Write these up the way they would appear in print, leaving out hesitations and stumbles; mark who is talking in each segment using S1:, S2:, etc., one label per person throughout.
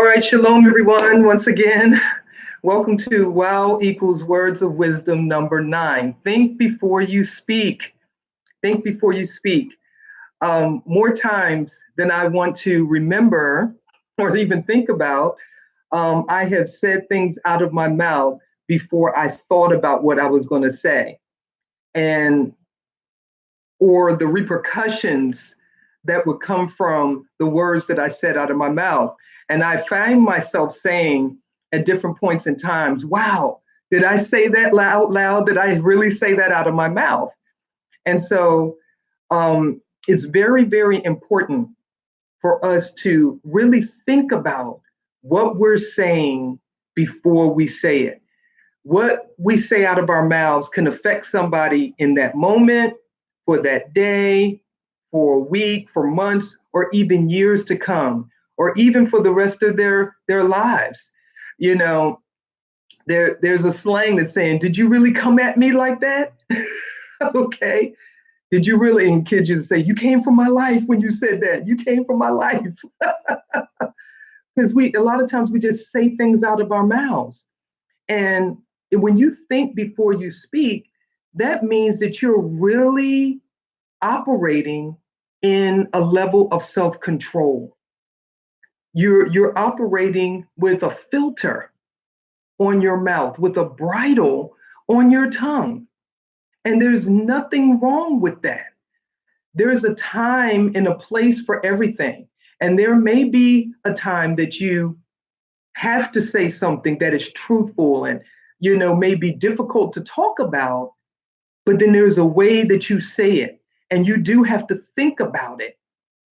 S1: All right, shalom, everyone. Once again, welcome to Wow equals Words of Wisdom number 9. Think before you speak. Think before you speak. More times than I want to remember or even think about, I have said things out of my mouth before I thought about what I was going to say, and or the repercussions that would come from the words that I said out of my mouth. And I find myself saying at different points in times, wow, did I say that loud? Did I really say that out of my mouth? And so it's very, very important for us to really think about what we're saying before we say it. What we say out of our mouths can affect somebody in that moment, for that day, for a week, for months, or even years to come, or even for the rest of their lives. You know, there's a slang that's saying, "Did you really come at me like that?" Okay. Did you really? And kids used to say, "You came from my life when you said that. You came from my life." Because we a lot of times we just say things out of our mouths. And when you think before you speak, that means that you're really operating in a level of self-control. You're operating with a filter on your mouth, with a bridle on your tongue. And there's nothing wrong with that. There's a time and a place for everything. And there may be a time that you have to say something that is truthful and may be difficult to talk about, but then there's a way that you say it, and you do have to think about it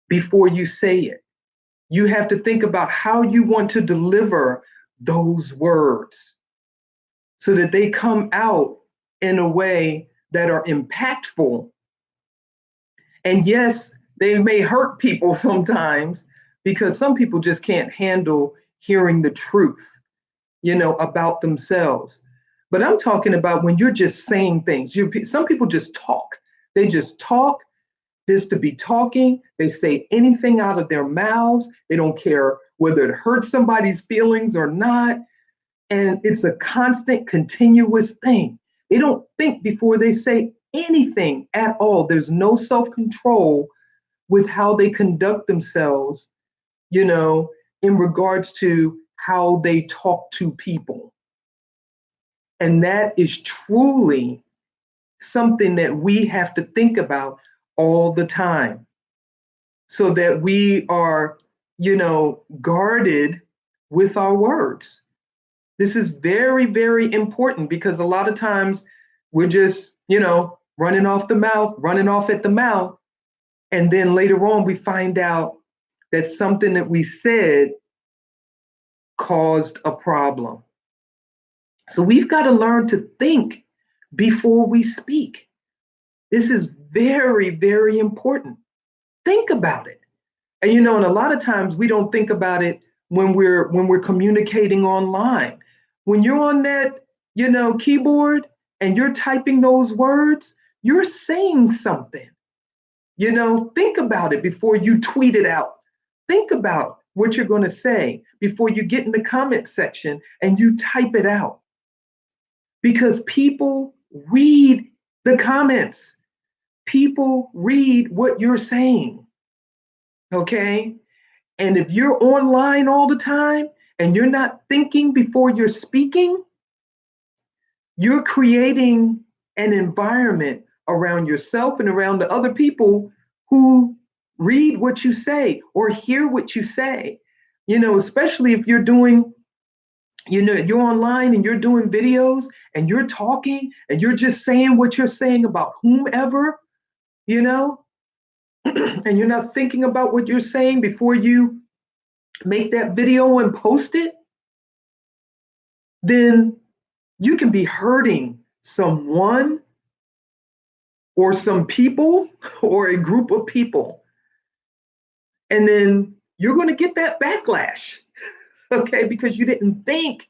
S1: before you say it. You have to think about how you want to deliver those words so that they come out in a way that are impactful. And yes, they may hurt people sometimes, because some people just can't handle hearing the truth, about themselves. But I'm talking about when you're just saying things. Some people just talk. They just talk just to be talking. They say anything out of their mouths. They don't care whether it hurts somebody's feelings or not. And it's a constant, continuous thing. They don't think before they say anything at all. There's no self-control with how they conduct themselves, in regards to how they talk to people. And that is truly something that we have to think about all the time, so that we are, guarded with our words. This is very, very important, because a lot of times we're just, running off the mouth, running off at the mouth. And then later on, we find out that something that we said caused a problem. So we've got to learn to think before we speak. This is very, very important. Think about it. And and a lot of times we don't think about it when we're communicating online. When you're on that, keyboard and you're typing those words, you're saying something. Think about it before you tweet it out. Think about what you're going to say before you get in the comment section and you type it out. Because people read the comments. People read what you're saying. Okay? And if you're online all the time and you're not thinking before you're speaking, you're creating an environment around yourself and around the other people who read what you say or hear what you say. Especially if you're doing, you're online and you're doing videos and you're talking and you're just saying what you're saying about whomever, and you're not thinking about what you're saying before you make that video and post it, then you can be hurting someone or some people or a group of people. And then you're going to get that backlash, okay, because you didn't think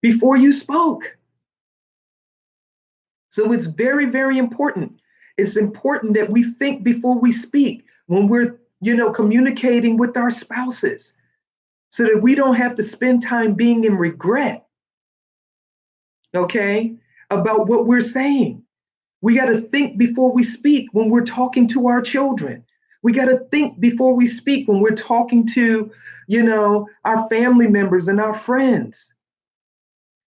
S1: before you spoke. So it's very, very important. It's important that we think before we speak when we're, communicating with our spouses. so that we don't have to spend time being in regret, okay, about what we're saying. We got to think before we speak when we're talking to our children. We got to think before we speak when we're talking to, our family members and our friends.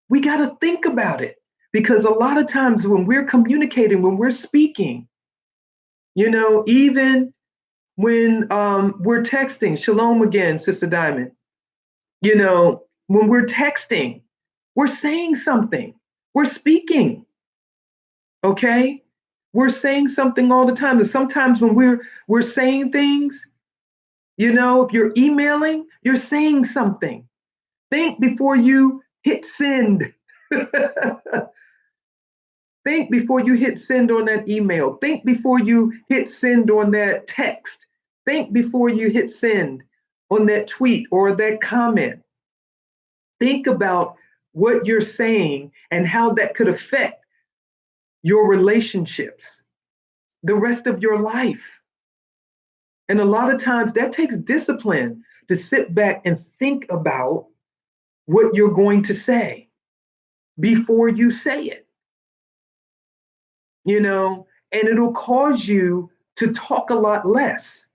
S1: We got to think about it because a lot of times when we're communicating, when we're speaking, even when we're texting, shalom again, Sister Diamond, when we're texting, we're saying something, we're speaking, okay? We're saying something all the time. And sometimes when we're saying things, if you're emailing, you're saying something. Think before you hit send. Think before you hit send on that email. Think before you hit send on that text. Think before you hit send on that tweet or that comment. Think about what you're saying and how that could affect your relationships, the rest of your life. And a lot of times that takes discipline to sit back and think about what you're going to say before you say it, and it'll cause you to talk a lot less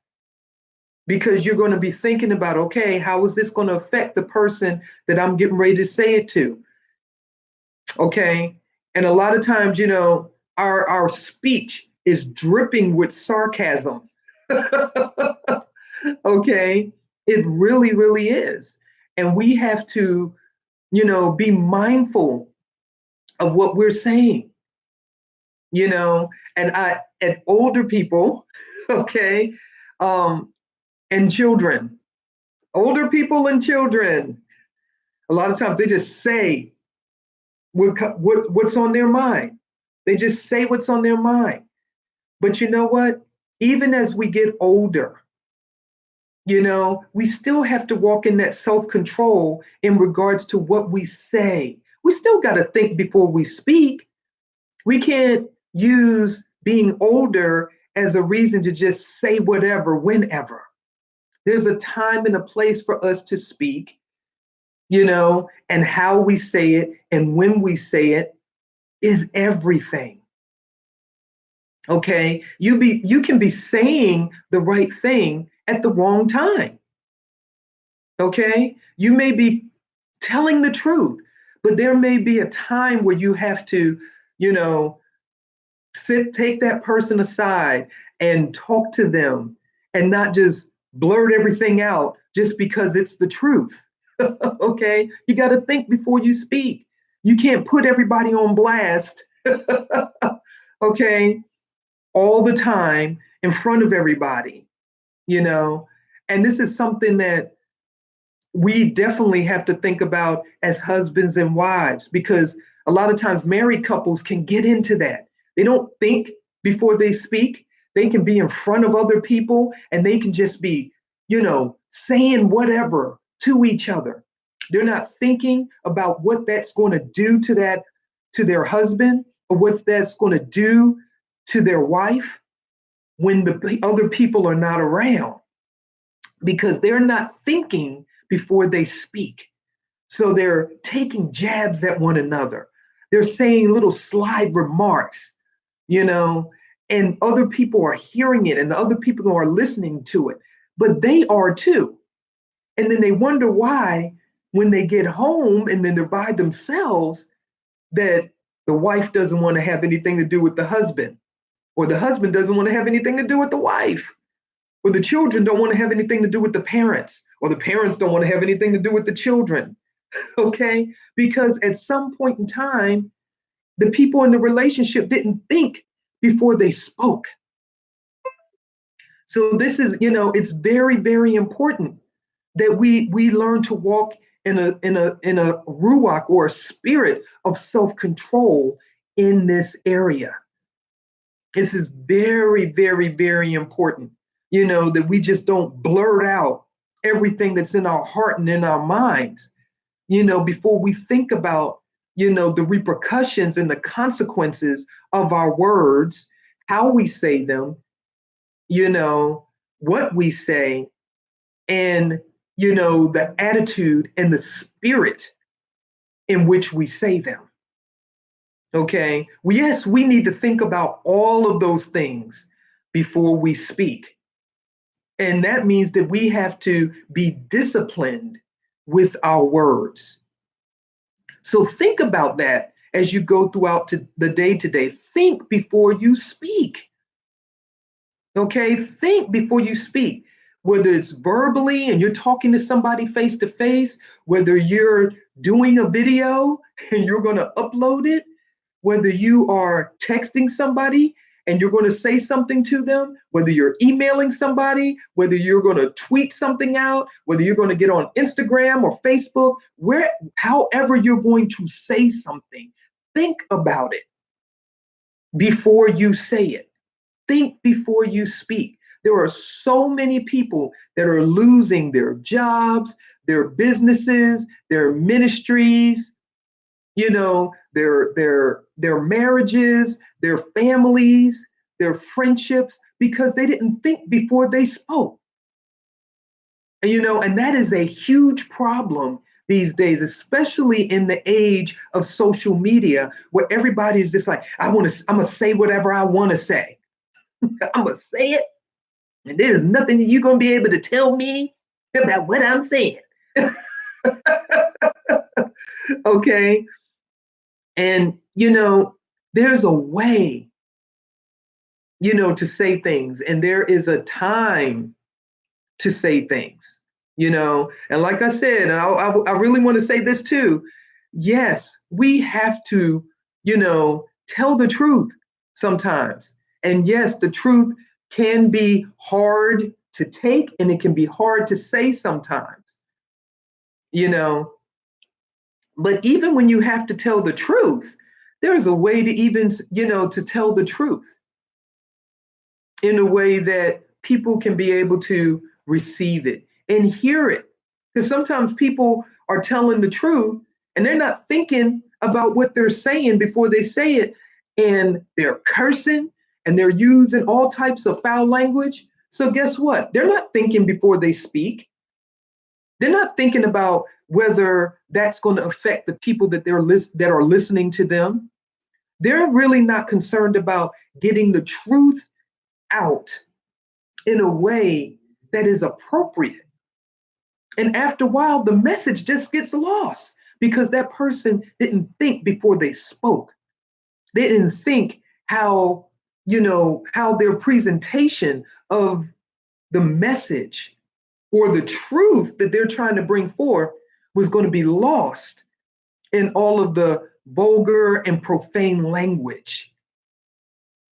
S1: because you're going to be thinking about, okay, how is this going to affect the person that I'm getting ready to say it to? Okay. And a lot of times, our speech is dripping with sarcasm. Okay. It really, really is. And we have to, be mindful of what we're saying, and older people, okay, and children, older people and children, a lot of times they just say what's on their mind. They just say what's on their mind. But you know what? Even as we get older, we still have to walk in that self-control in regards to what we say. We still got to think before we speak. We can't use being older as a reason to just say whatever, whenever. There's a time and a place for us to speak, and how we say it and when we say it is everything. Okay? You can be saying the right thing at the wrong time. Okay? You may be telling the truth, but there may be a time where you have to, take that person aside and talk to them and not just blurt everything out just because it's the truth. Okay? You got to think before you speak. You can't put everybody on blast, okay, all the time in front of everybody, And this is something that we definitely have to think about as husbands and wives, because a lot of times married couples can get into that. They don't think before they speak. They can be in front of other people and they can just be, saying whatever to each other. They're not thinking about what that's going to do to their husband, or what that's going to do to their wife when the other people are not around, because they're not thinking before they speak. So they're taking jabs at one another. They're saying little slide remarks, and other people are hearing it and other people are listening to it, but they are too. And then they wonder why, when they get home and then they're by themselves, that the wife doesn't want to have anything to do with the husband, or the husband doesn't want to have anything to do with the wife, or the children don't want to have anything to do with the parents, or the parents don't want to have anything to do with the children. Okay? Because at some point in time, the people in the relationship didn't think before they spoke. So this is, it's very, very important that we learn to walk in a ruach, or a spirit of self-control in this area. This is very, very, very important, that we just don't blurt out everything that's in our heart and in our minds, before we think about, the repercussions and the consequences of our words, how we say them, what we say, and, the attitude and the spirit in which we say them. Okay. Well, yes, we need to think about all of those things before we speak. And that means that we have to be disciplined with our words. So think about that as you go throughout the day today. Think before you speak. Okay. Think before you speak, whether it's verbally and you're talking to somebody face to face, whether you're doing a video and you're going to upload it, whether you are texting somebody and you're going to say something to them, whether you're emailing somebody, whether you're going to tweet something out, whether you're going to get on Instagram or Facebook, however you're going to say something, think about it before you say it. Think before you speak. There are so many people that are losing their jobs, their businesses, their ministries, their marriages, their families, their friendships, because they didn't think before they spoke. And that is a huge problem these days, especially in the age of social media, where everybody is just like, I'm gonna say whatever I want to say. I'm gonna say it, and there's nothing that you're gonna be able to tell me about what I'm saying. Okay. And, there's a way, to say things, and there is a time to say things, And like I said, and I really want to say this too. Yes, we have to, tell the truth sometimes. And yes, the truth can be hard to take and it can be hard to say sometimes, you know. But even when you have to tell the truth, there's a way to even, to tell the truth in a way that people can be able to receive it and hear it. Because sometimes people are telling the truth and they're not thinking about what they're saying before they say it. And they're cursing and they're using all types of foul language. So guess what? They're not thinking before they speak. They're not thinking about whether that's going to affect the people that that are listening to them. They're really not concerned about getting the truth out in a way that is appropriate. And after a while, the message just gets lost because that person didn't think before they spoke. They didn't think how their presentation of the message or the truth that they're trying to bring forth was going to be lost in all of the vulgar and profane language.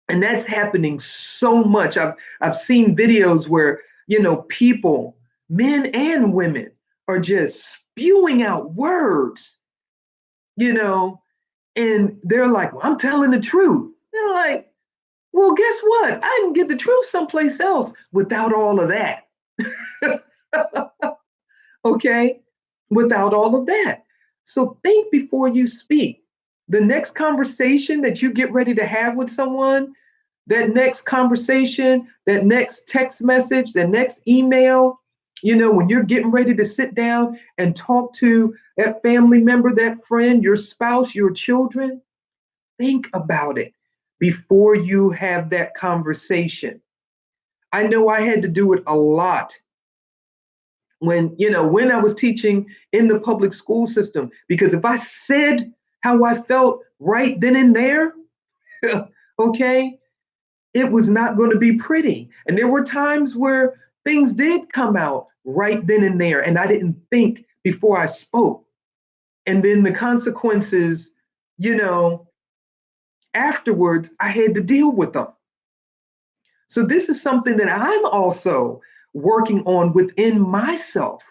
S1: And that's happening so much. I've seen videos where, people, men and women, are just spewing out words, and they're like, well, I'm telling the truth. They're like, well, guess what? I can get the truth someplace else without all of that. Okay? Without all of that. So think before you speak. The next conversation that you get ready to have with someone, that next conversation, that next text message, that next email, when you're getting ready to sit down and talk to that family member, that friend, your spouse, your children, think about it before you have that conversation. I know I had to do it a lot when I was teaching in the public school system, because if I said how I felt right then and there, okay, it was not going to be pretty. And there were times where things did come out right then and there, and I didn't think before I spoke. And then the consequences, afterwards, I had to deal with them. So this is something that I'm also working on within myself.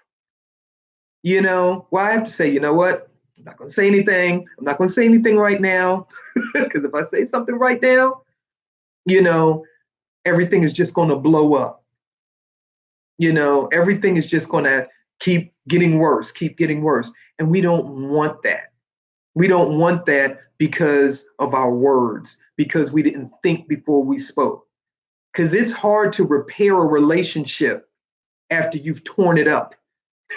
S1: Well, I have to say, you know what? I'm not going to say anything. I'm not going to say anything right now. Because if I say something right now, everything is just going to blow up. Everything is just going to keep getting worse, keep getting worse. And we don't want that. We don't want that because of our words, because we didn't think before we spoke. Because it's hard to repair a relationship after you've torn it up.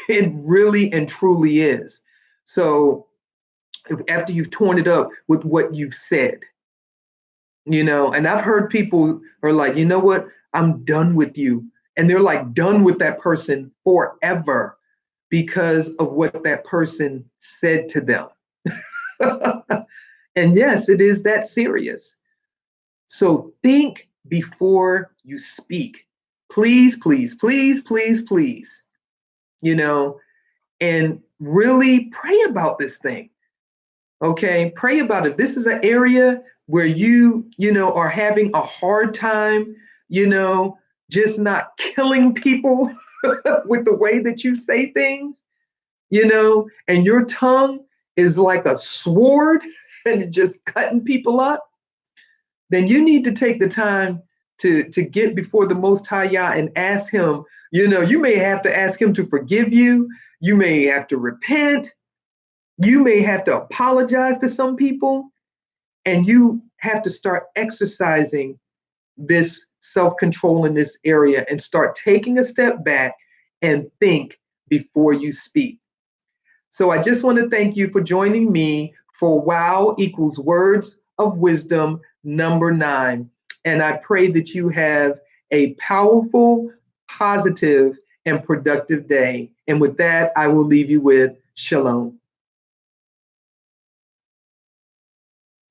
S1: It really and truly is. So after you've torn it up with what you've said, and I've heard people are like, you know what, I'm done with you. And they're like done with that person forever because of what that person said to them. And yes, it is that serious. So think before you speak. Please, please, please, please, please, you know, and really pray about this thing. Okay, pray about it. This is an area where you are having a hard time, you know, just not killing people with the way that you say things, and your tongue is like a sword and just cutting people up. Then you need to take the time to get before the Most High Yah and ask Him. You may have to ask Him to forgive you. You may have to repent. You may have to apologize to some people, and you have to start exercising this self control in this area and start taking a step back and think before you speak. So I just want to thank you for joining me for Wow equals Words of Wisdom number 9. And I pray that you have a powerful, positive, and productive day. And with that, I will leave you with Shalom.